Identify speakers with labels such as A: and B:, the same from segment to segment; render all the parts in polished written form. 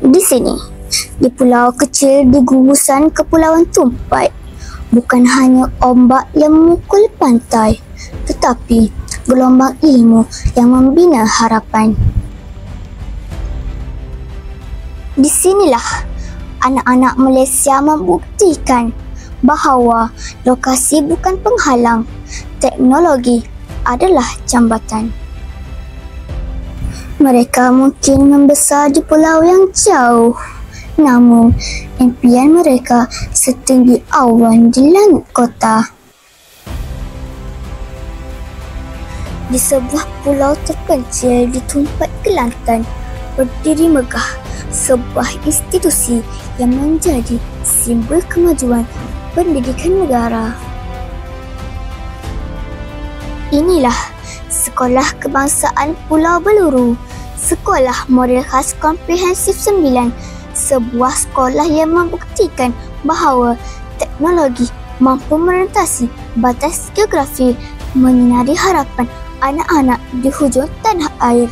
A: Di sini, di pulau kecil di gugusan Kepulauan Tumpat, bukan hanya ombak yang memukul pantai, tetapi gelombang ilmu yang membina harapan. Di sinilah anak-anak Malaysia membuktikan bahawa lokasi bukan penghalang, teknologi adalah jambatan. Mereka mungkin membesar di pulau yang jauh, namun impian mereka setinggi awan di langit kota. Di sebuah pulau terpencil di Tumpat Kelantan, berdiri megah sebuah institusi yang menjadi simbol kemajuan pendidikan negara. Inilah Sekolah Kebangsaan Pulau Beluru, Sekolah Model Khas Komprehensif 9, sebuah sekolah yang membuktikan bahawa teknologi mampu merentasi batas geografi, menyinari harapan anak-anak di hujung tanah air.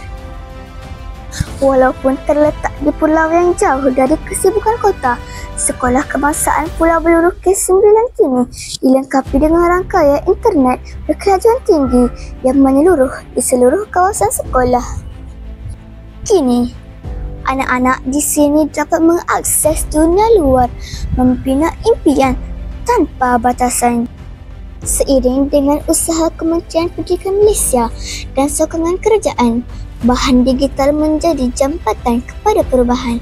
A: Walaupun terletak di pulau yang jauh dari kesibukan kota, Sekolah Kebangsaan Pulau Beluru Ke-9 kini dilengkapi dengan rangkaian internet berkelajuan tinggi yang menyeluruh di seluruh kawasan sekolah. Kini, anak-anak di sini dapat mengakses dunia luar, membina impian tanpa batasan. Seiring dengan usaha Kementerian Pendidikan Malaysia dan sokongan kerajaan, bahan digital menjadi jambatan kepada perubahan.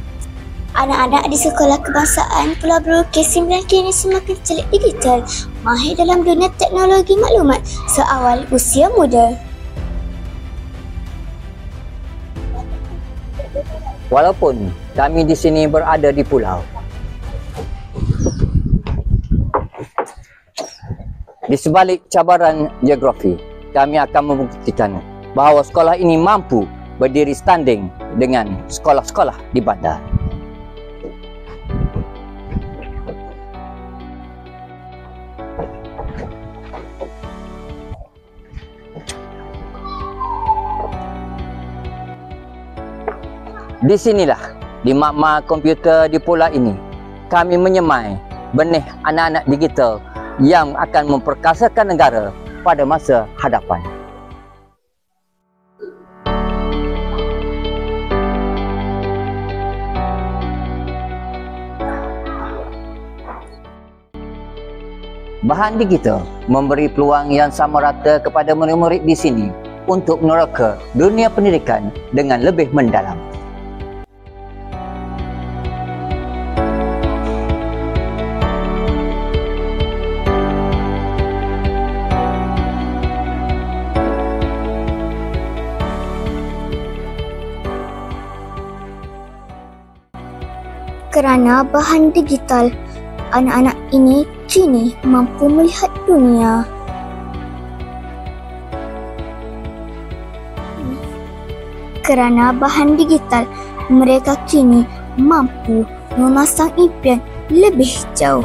A: Anak-anak di Sekolah Kebangsaan Pulau Beluru Ke-9 kini semakin celik digital, mahir dalam dunia teknologi maklumat seawal usia muda.
B: Walaupun kami di sini berada di pulau, di sebalik cabaran geografi, kami akan membuktikan bahawa sekolah ini mampu berdiri standing dengan sekolah-sekolah di bandar. Di sinilah, di makmal komputer di pulau ini, kami menyemai benih anak-anak digital yang akan memperkasakan negara pada masa hadapan. Bahan digital memberi peluang yang sama rata kepada murid-murid di sini untuk meneroka dunia pendidikan dengan lebih mendalam.
A: Kerana bahan digital, anak-anak ini kini mampu melihat dunia. Kerana bahan digital, mereka kini mampu memasang impian lebih jauh.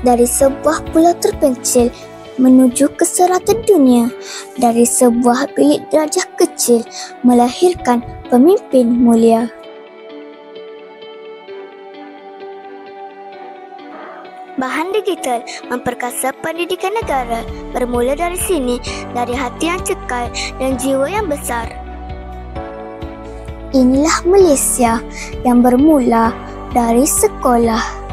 A: Dari sebuah pulau terpencil menuju ke serata dunia, dari sebuah bilik darjah kecil melahirkan pemimpin mulia. Bahan digital memperkasa pendidikan negara, bermula dari sini, dari hati yang cekal dan jiwa yang besar. Inilah Malaysia yang bermula dari sekolah.